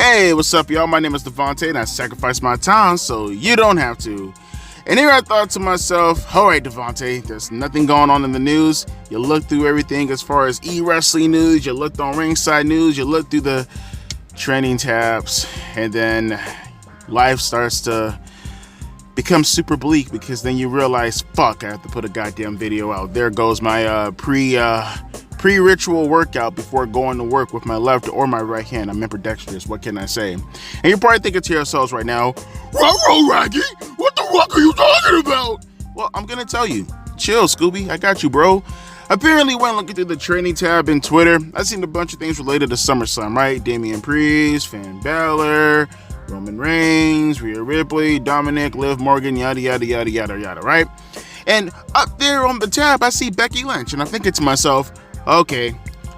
Hey, what's up, y'all? My name is Devontae, and I sacrificed my time so you don't have to. And here I thought to myself, alright, Devontae, there's nothing going on in the news. You look through everything as far as e-wrestling news, you looked on ringside news, you look through the trending tabs, and then life starts to become super bleak because then you realize, fuck, I have to put a goddamn video out. There goes my pre-ritual workout before going to work with my left or my right hand. I'm ambidextrous, what can I say? And you're probably thinking to yourselves right now, Ruh-roh, Raggy, what the fuck are you talking about? Well, I'm gonna tell you. Chill, Scooby, I got you, bro. Apparently, when looking through the training tab in Twitter, I seen a bunch of things related to SummerSlam, right? Damian Priest, Finn Balor, Roman Reigns, Rhea Ripley, Dominic, Liv Morgan, yada, yada, yada, yada, yada, right? And up there on the tab, I see Becky Lynch, and I'm thinking to myself, okay,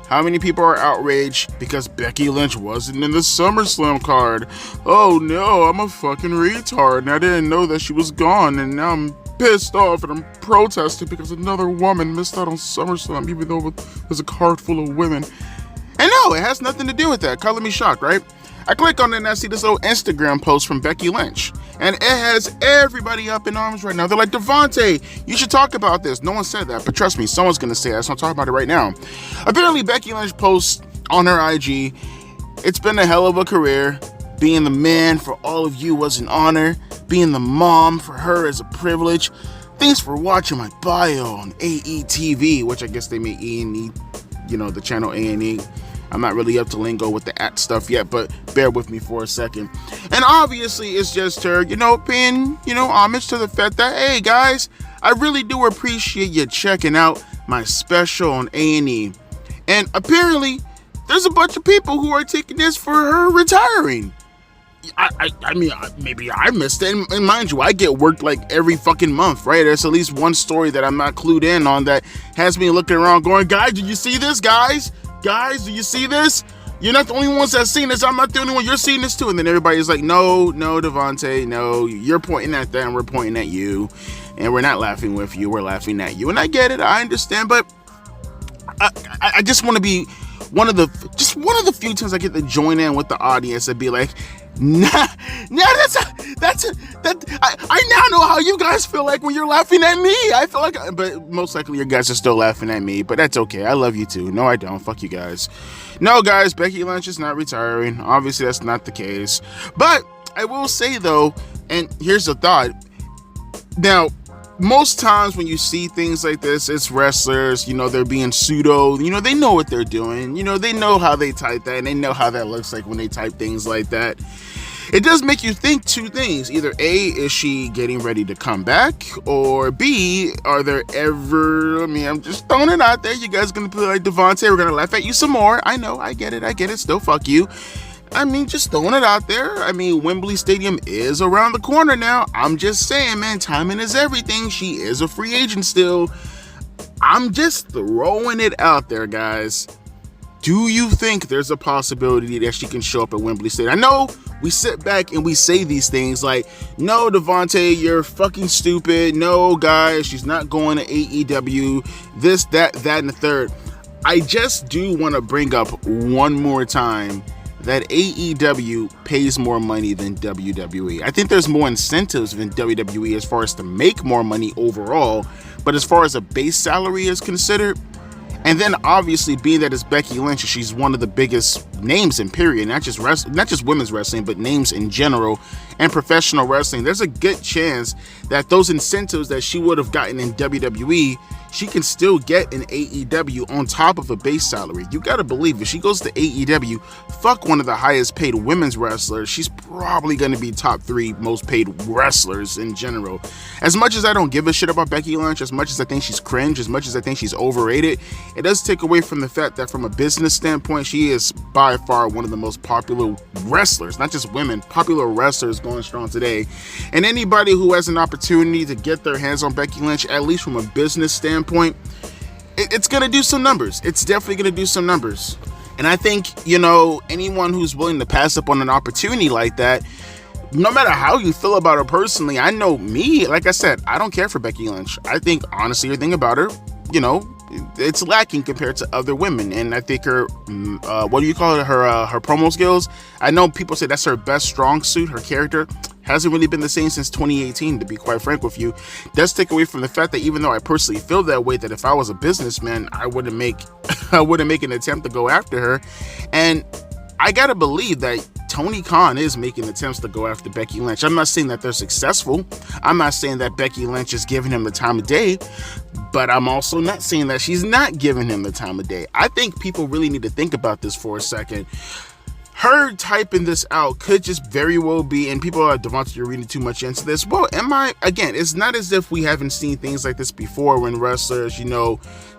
how many people are outraged because Becky Lynch wasn't in the SummerSlam card? Oh no, I'm a fucking retard, and I didn't know that she was gone, and now I'm pissed off, and I'm protesting because another woman missed out on SummerSlam, even though there's a card full of women. And no, it has nothing to do with that. Color me shocked, right? I click on it and I see this little Instagram post from Becky Lynch. And it has everybody up in arms right now. They're like, Devontae, you should talk about this. No one said that, but trust me, someone's going to say that, so I'm talking about it right now. Apparently, Becky Lynch posts on her IG, it's been a hell of a career. Being the man for all of you was an honor. Being the mom for her is a privilege. Thanks for watching my bio on AETV, which I guess they made E&E, the channel A&E. I'm not really up to lingo with the at stuff yet, but bear with me for a second. And obviously, it's just her, paying, homage to the fact that, hey, guys, I really do appreciate you checking out my special on A&E. And apparently, there's a bunch of people who are taking this for her retiring. I mean, maybe I missed it. And mind you, I get worked like every fucking month, right? There's at least one story that I'm not clued in on that has me looking around going, guys, did you see this, guys? Guys, do you see this? You're not the only ones that's seen this. I'm not the only one. You're seeing this too. And then everybody's like, no, Devontae, no. You're pointing at them. We're pointing at you. And we're not laughing with you. We're laughing at you. And I get it. I understand. But I just want to be one of the few times I get to join in with the audience and be like, I now know how you guys feel like when you're laughing at me. I feel like, but most likely you guys are still laughing at me, but that's okay. I love you too. No, I don't. Fuck you guys. No, guys, Becky Lynch is not retiring. Obviously, that's not the case. But I will say though, and here's the thought. Now, most times when you see things like this, it's wrestlers, they're being pseudo, they know what they're doing, they know how they type that, and they know how that looks like when they type things like that. It does make you think two things. Either A, is she getting ready to come back? Or B, are there ever, I'm just throwing it out there. You guys gonna be like, Devontae, we're gonna laugh at you some more. I know, I get it, still fuck you. Just throwing it out there. Wembley Stadium is around the corner now. I'm just saying, man, timing is everything. She is a free agent still. I'm just throwing it out there, guys. Do you think there's a possibility that she can show up at Wembley Stadium? I know we sit back and we say these things like, no, Devontae, you're fucking stupid. No, guys, she's not going to AEW. This, that, and the third. I just do want to bring up one more time that AEW pays more money than WWE. I think there's more incentives than WWE as far as to make more money overall, but as far as a base salary is considered, and then obviously being that it's Becky Lynch, she's one of the biggest names in period, not just women's wrestling, but names in general and professional wrestling, there's a good chance that those incentives that she would have gotten in WWE, she can still get in AEW on top of a base salary. You gotta believe if she goes to AEW, fuck one of the highest paid women's wrestlers, she's probably gonna be top 3 most paid wrestlers in general. As much as I don't give a shit about Becky Lynch, as much as I think she's cringe, as much as I think she's overrated, it does take away from the fact that from a business standpoint, she is by far one of the most popular wrestlers, not just women, popular wrestlers going strong today. And anybody who has an opportunity to get their hands on Becky Lynch, at least from a business standpoint, it's going to do some numbers. It's definitely going to do some numbers. And I think, anyone who's willing to pass up on an opportunity like that, no matter how you feel about her personally, I know me, like I said, I don't care for Becky Lynch. I think, honestly, everything about her, it's lacking compared to other women. And I think her, what do you call it? Her promo skills. I know people say that's her best strong suit. Her character hasn't really been the same since 2018, to be quite frank with you. Does take away from the fact that even though I personally feel that way, that if I was a businessman, I wouldn't make an attempt to go after her. And I gotta believe that Tony Khan is making attempts to go after Becky Lynch. I'm not saying that they're successful. I'm not saying that Becky Lynch is giving him the time of day, but I'm also not saying that she's not giving him the time of day. I think people really need to think about this for a second. Her typing this out could just very well be, and people are like, Devontae, you're reading too much into this. Well, again, it's not as if we haven't seen things like this before when wrestlers,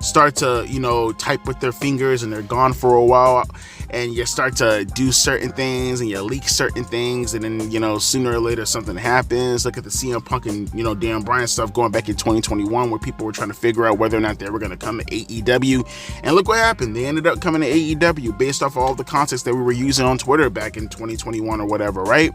start to, type with their fingers and they're gone for a while, and you start to do certain things and you leak certain things, and then, sooner or later something happens. Look at the CM Punk and, Dan Bryan stuff going back in 2021 where people were trying to figure out whether or not they were going to come to AEW. And look what happened. They ended up coming to AEW based off of all the context that we were using on Twitter back in 2021 or whatever, right?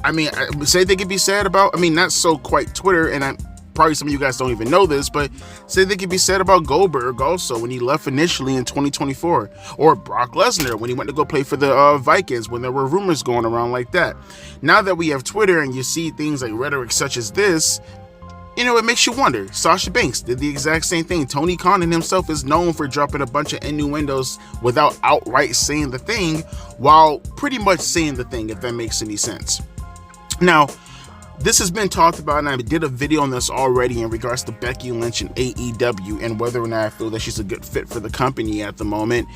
I mean, say they could be said about, not so quite Twitter, and probably some of you guys don't even know this, but say they could be said about Goldberg also when he left initially in 2024, or Brock Lesnar when he went to go play for the Vikings when there were rumors going around like that. Now that we have Twitter and you see things like rhetoric such as this, it makes you wonder. Sasha Banks did the exact same thing. Tony Khan himself is known for dropping a bunch of innuendos without outright saying the thing, while pretty much saying the thing, if that makes any sense. Now, this has been talked about, and I did a video on this already in regards to Becky Lynch and AEW and whether or not I feel that she's a good fit for the company at the moment.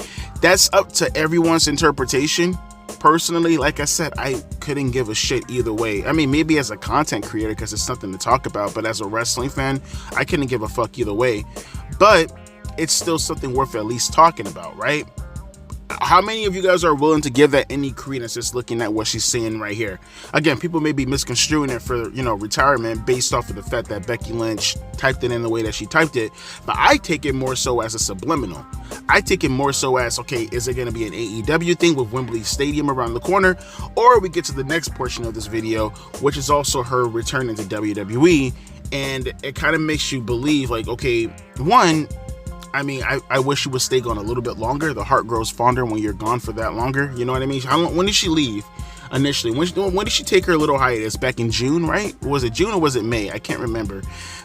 That's up to everyone's interpretation. Personally, like I said, I couldn't give a shit either way. Maybe as a content creator because it's something to talk about, but as a wrestling fan, I couldn't give a fuck either way. But it's still something worth at least talking about, right? How many of you guys are willing to give that any credence just looking at what she's saying right here? Again, people may be misconstruing it for, retirement based off of the fact that Becky Lynch typed it in the way that she typed it, but I take it more so as a subliminal. I take it more so as, okay, is it going to be an AEW thing with Wembley Stadium around the corner, or we get to the next portion of this video, which is also her returning to WWE, and it kind of makes you believe, like, okay, one, I wish she would stay gone a little bit longer. The heart grows fonder when you're gone for that longer. You know what I mean? When did she leave initially? When did she take her little hiatus? Back in June, right? Was it June or was it May? I can't remember.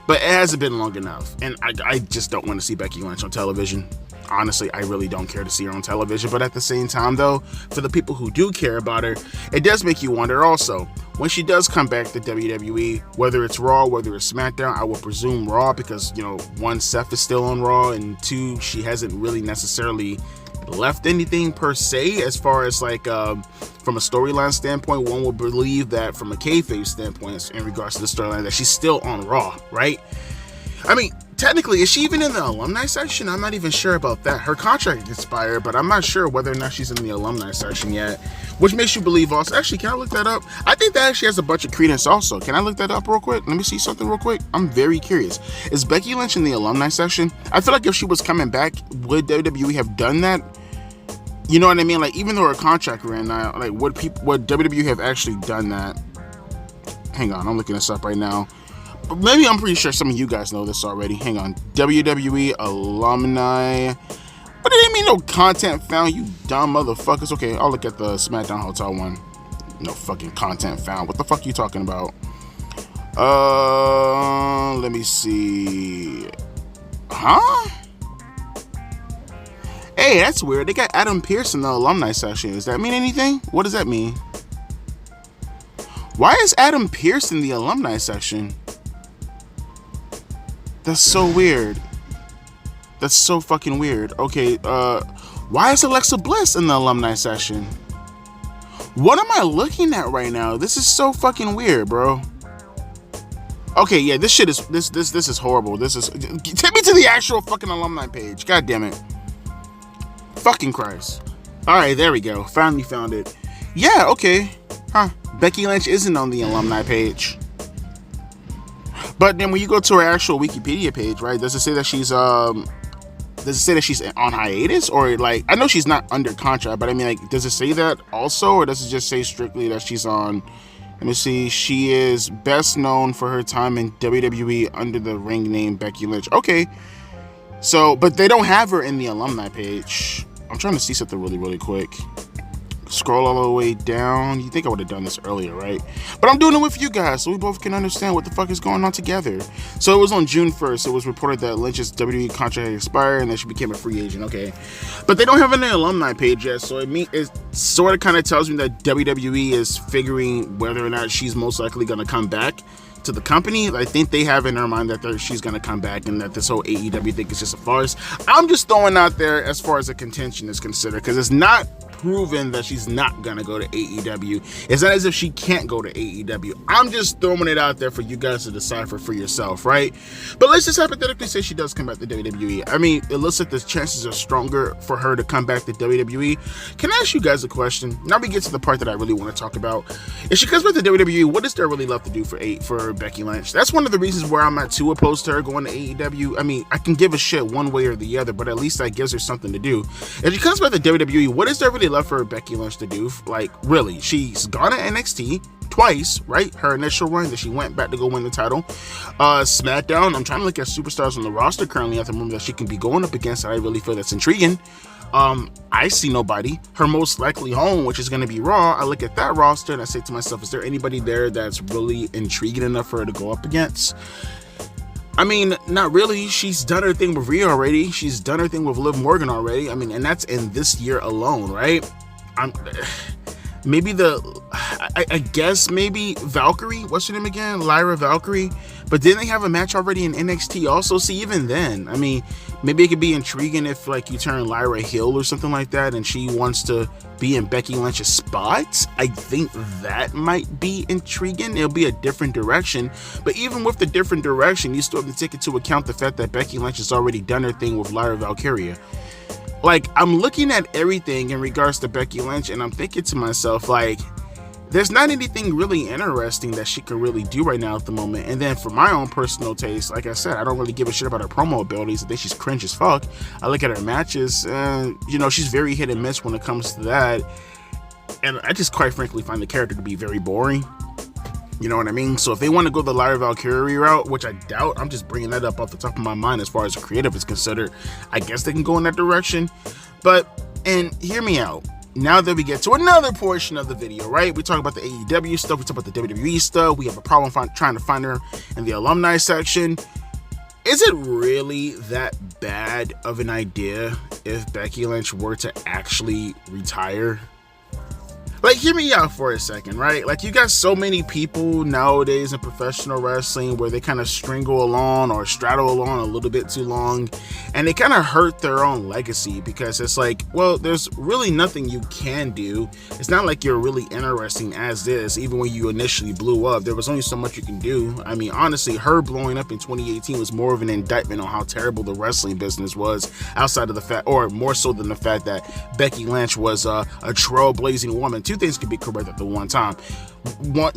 But it hasn't been long enough. And I just don't want to see Becky Lynch on television. Honestly, I really don't care to see her on television. But at the same time, though, for the people who do care about her, it does make you wonder also, when she does come back to WWE, whether it's Raw, whether it's SmackDown, I will presume Raw because, one, Seth is still on Raw, and two, she hasn't really necessarily left anything per se as far as like from a storyline standpoint. One would believe that from a kayfabe standpoint in regards to the storyline that she's still on Raw, right? Technically, is she even in the alumni section? I'm not even sure about that. Her contract expired, but I'm not sure whether or not she's in the alumni section yet, which makes you believe also. Actually, can I look that up? I think that actually has a bunch of credence also. Can I look that up real quick? Let me see something real quick. I'm very curious. Is Becky Lynch in the alumni section? I feel like if she was coming back, would WWE have done that? You know what I mean? Like, even though her contract ran out, like, would WWE have actually done that? Hang on, I'm looking this up right now. Maybe I'm pretty sure some of you guys know this already. Hang on. WWE alumni. What do they mean no content found, you dumb motherfuckers? Okay, I'll look at the SmackDown Hotel one. No fucking content found. What the fuck are you talking about? Let me see. Huh? Hey, that's weird. They got Adam Pearce in the alumni section. Does that mean anything? What does that mean? Why is Adam Pearce in the alumni section? That's so weird. That's so fucking weird. Okay, why is Alexa Bliss in the alumni section? What am I looking at right now? This is so fucking weird, bro. Okay, yeah, this shit is this is horrible. Take me to the actual fucking alumni page. God damn it. Fucking Christ. Alright, there we go. Finally found it. Yeah, okay. Huh. Becky Lynch isn't on the alumni page. But then when you go to her actual Wikipedia page, right, does it say that she's on hiatus? Or, like, I know she's not under contract, but I mean, like, does it say that also? Or does it just say strictly that she's on, let me see, she is best known for her time in WWE under the ring name Becky Lynch. Okay. So, but they don't have her in the alumni page. I'm trying to see something really quick. Scroll all the way down. You think I would have done this earlier, right? But I'm doing it with you guys so we both can understand what the fuck is going on together. So it was on June 1st. It was reported that Lynch's WWE contract had expired and that she became a free agent. Okay. But they don't have an alumni page yet. So it sort of kind of tells me that WWE is figuring whether or not she's most likely going to come back to the company. I think they have in their mind that she's going to come back and that this whole AEW thing is just a farce. I'm just throwing out there as far as the contention is considered, because it's not proven that she's not gonna go to AEW. It's not as if she can't go to AEW. I'm just throwing it out there for you guys to decipher for yourself, right? But let's just hypothetically say she does come back to WWE. I mean, it looks like the chances are stronger for her to come back to WWE. Can I ask you guys a question? Now we get to the part that I really want to talk about. If she comes back to WWE, what is there really left to do for Becky Lynch? That's one of the reasons where I'm not too opposed to her going to AEW. I mean, I can give a shit one way or the other, but at least that gives her something to do. If she comes back to WWE, what is there really left for Becky Lynch to do? Like, really, she's gone to NXT twice, right? Her initial run that she went back to go win the title. SmackDown, I'm trying to look at superstars on the roster currently at the moment that she can be going up against that I really feel that's intriguing. I see nobody. Her most likely home, which is going to be Raw, I look at that roster and I say to myself, is there anybody there that's really intriguing enough for her to go up against? I mean, not really. She's done her thing with Rhea already. She's done her thing with Liv Morgan already. I mean, and that's in this year alone, right? I guess maybe Valkyrie. What's her name again? Lyra Valkyrie. But didn't they have a match already in NXT also? See, even then, I mean, maybe it could be intriguing if, like, you turn Lyra heel or something like that and she wants to be in Becky Lynch's spot. I think that might be intriguing. It'll be a different direction. But even with the different direction, you still have to take into account the fact that Becky Lynch has already done her thing with Lyra Valkyria. Like, I'm looking at everything in regards to Becky Lynch and I'm thinking to myself, like, there's not anything really interesting that she can really do right now at the moment. And then for my own personal taste, like I said, I don't really give a shit about her promo abilities. I think she's cringe as fuck. I look at her matches and, she's very hit and miss when it comes to that. And I just quite frankly find the character to be very boring. You know what I mean? So if they want to go the Lyra Valkyrie route, which I doubt, I'm just bringing that up off the top of my mind as far as creative is considered, I guess they can go in that direction. And hear me out. Now that we get to another portion of the video, right? We talk about the AEW stuff, we talk about the WWE stuff, we have a problem trying to find her in the alumni section. Is it really that bad of an idea if Becky Lynch were to actually retire? Like, hear me out for a second, right? Like, you got so many people nowadays in professional wrestling where they kind of stringle along or straddle along a little bit too long, and they kind of hurt their own legacy because it's like, well, there's really nothing you can do. It's not like you're really interesting as is. Even when you initially blew up, there was only so much you can do. I mean, honestly, her blowing up in 2018 was more of an indictment on how terrible the wrestling business was, outside of the fact, or more so than the fact that Becky Lynch was a trailblazing woman. Two things can be correct at the one time. One,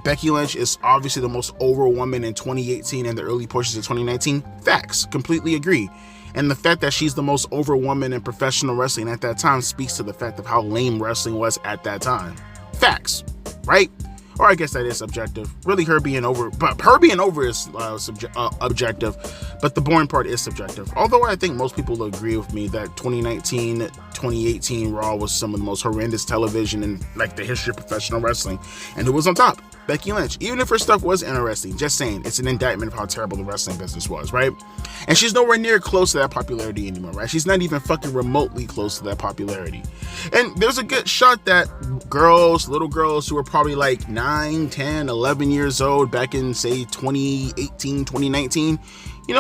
Becky Lynch is obviously the most over woman in 2018 and the early portions of 2019. Facts, completely agree. And the fact that she's the most over woman in professional wrestling at that time speaks to the fact of how lame wrestling was at that time. Facts, right? Or I guess that is subjective. Really, her being over is objective, but the boring part is subjective. Although I think most people will agree with me that 2018 Raw was some of the most horrendous television in like the history of professional wrestling. And who was on top? Becky Lynch. Even if her stuff was interesting, just saying, it's an indictment of how terrible the wrestling business was, right? And she's nowhere near close to that popularity anymore, right? She's not even fucking remotely close to that popularity. And there's a good shot that little girls who were probably like 9, 10, 11 years old back in, say, 2018, 2019,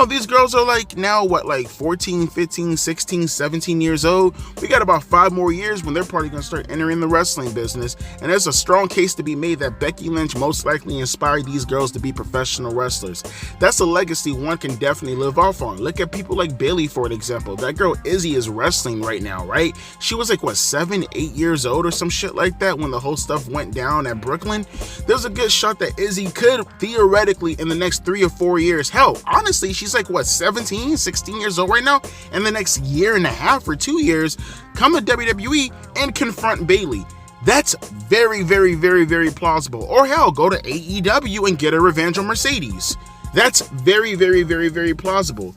these girls are like now, like 14, 15, 16, 17 years old. We got about 5 more years when they're probably going to start entering the wrestling business. And there's a strong case to be made that Becky Lynch most likely inspired these girls to be professional wrestlers. That's a legacy one can definitely live off on. Look at people like Bayley, for an example. That girl Izzy is wrestling right now, right? She was like, 7, 8 years old or some shit like that when the whole stuff went down at Brooklyn. There's a good shot that Izzy could theoretically in the next 3 or 4 years, hell, honestly, she's like 17, 16 years old right now, in the next year and a half or 2 years, come to WWE and confront Bayley. That's very, very, very, very plausible. Or hell, go to AEW and get a revenge on Mercedes. That's very, very, very, very plausible.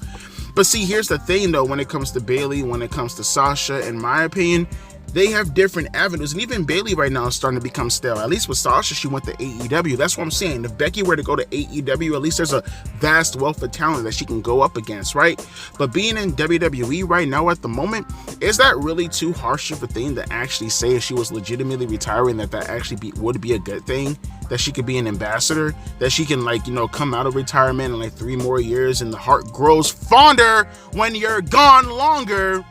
But see, here's the thing though, when it comes to Bayley, when it comes to Sasha, in my opinion, they have different avenues. And even Bayley right now is starting to become stale. At least with Sasha, she went to AEW. That's what I'm saying. If Becky were to go to AEW, at least there's a vast wealth of talent that she can go up against, right? But being in WWE right now at the moment, is that really too harsh of a thing to actually say if she was legitimately retiring, that actually would be a good thing? That she could be an ambassador? That she can, like, you know, come out of retirement in like 3 more years and the heart grows fonder when you're gone longer?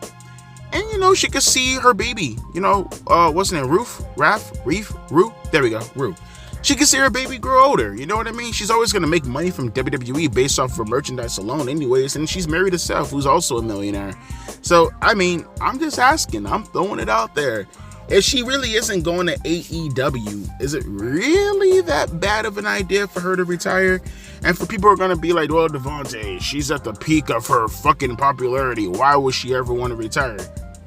And, you know, she could see her baby, you know, wasn't it Rue? There we go, Rue. She could see her baby grow older, you know what I mean? She's always going to make money from WWE based off of her merchandise alone anyways, and she's married to Seth, who's also a millionaire. So, I mean, I'm just asking, I'm throwing it out there. If she really isn't going to AEW, is it really that bad of an idea for her to retire? And for people who are going to be like, well, Devontae, she's at the peak of her fucking popularity. Why would she ever want to retire?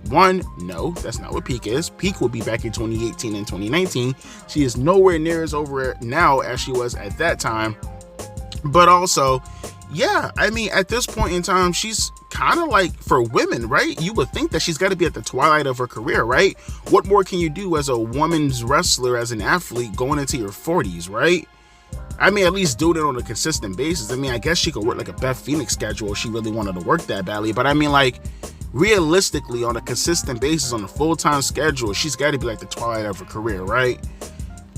One, no, that's not what peak is. Peak will be back in 2018 and 2019. She is nowhere near as over now as she was at that time. But also, yeah, I mean, at this point in time, she's kind of like, for women, right? You would think that she's got to be at the twilight of her career, right? What more can you do as a woman's wrestler, as an athlete going into your 40s, right? I mean, at least do it on a consistent basis. I mean, I guess she could work like a Beth Phoenix schedule if she really wanted to work that badly. But I mean, like, realistically, on a consistent basis, on a full-time schedule, she's got to be like the twilight of her career, right?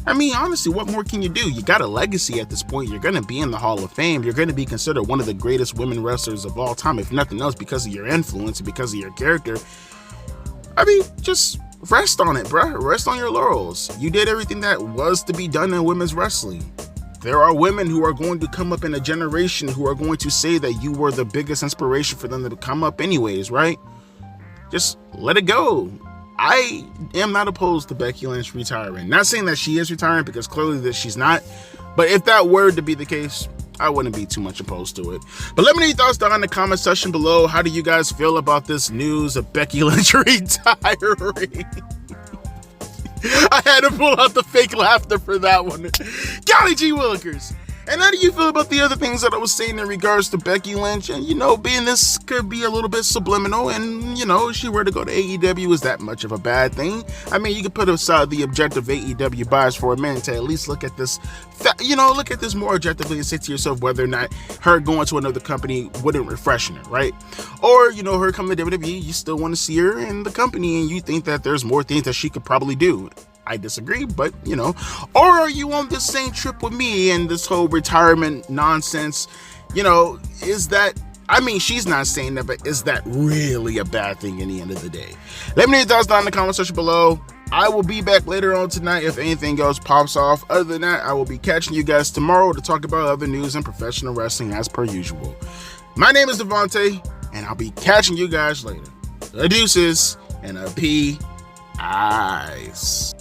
I mean, honestly, what more can you do? You got a legacy at this point. You're going to be in the Hall of Fame. You're going to be considered one of the greatest women wrestlers of all time, if nothing else, because of your influence and because of your character. I mean, just rest on it, bruh. Rest on your laurels. You did everything that was to be done in women's wrestling. There are women who are going to come up in a generation who are going to say that you were the biggest inspiration for them to come up anyways, right? Just let it go. I am not opposed to Becky Lynch retiring. Not saying that she is retiring, because clearly that she's not. But if that were to be the case, I wouldn't be too much opposed to it. But let me know your thoughts down in the comment section below. How do you guys feel about this news of Becky Lynch retiring? I had to pull out the fake laughter for that one. Golly gee willikers. And how do you feel about the other things that I was saying in regards to Becky Lynch? And, you know, being this could be a little bit subliminal, and, you know, if she were to go to AEW, is that much of a bad thing? I mean, you could put aside the objective AEW bias for a minute to at least look at this, you know, look at this more objectively and say to yourself whether or not her going to another company wouldn't refreshen her, right? Or, you know, her coming to WWE, you still want to see her in the company and you think that there's more things that she could probably do. I disagree, but, you know. Or are you on this same trip with me and this whole retirement nonsense? You know, is that, I mean, she's not saying that, but is that really a bad thing in the end of the day? Let me know your thoughts down in the comment section below. I will be back later on tonight if anything else pops off. Other than that, I will be catching you guys tomorrow to talk about other news in professional wrestling as per usual. My name is Devontae, and I'll be catching you guys later. A deuces and a P. Eyes.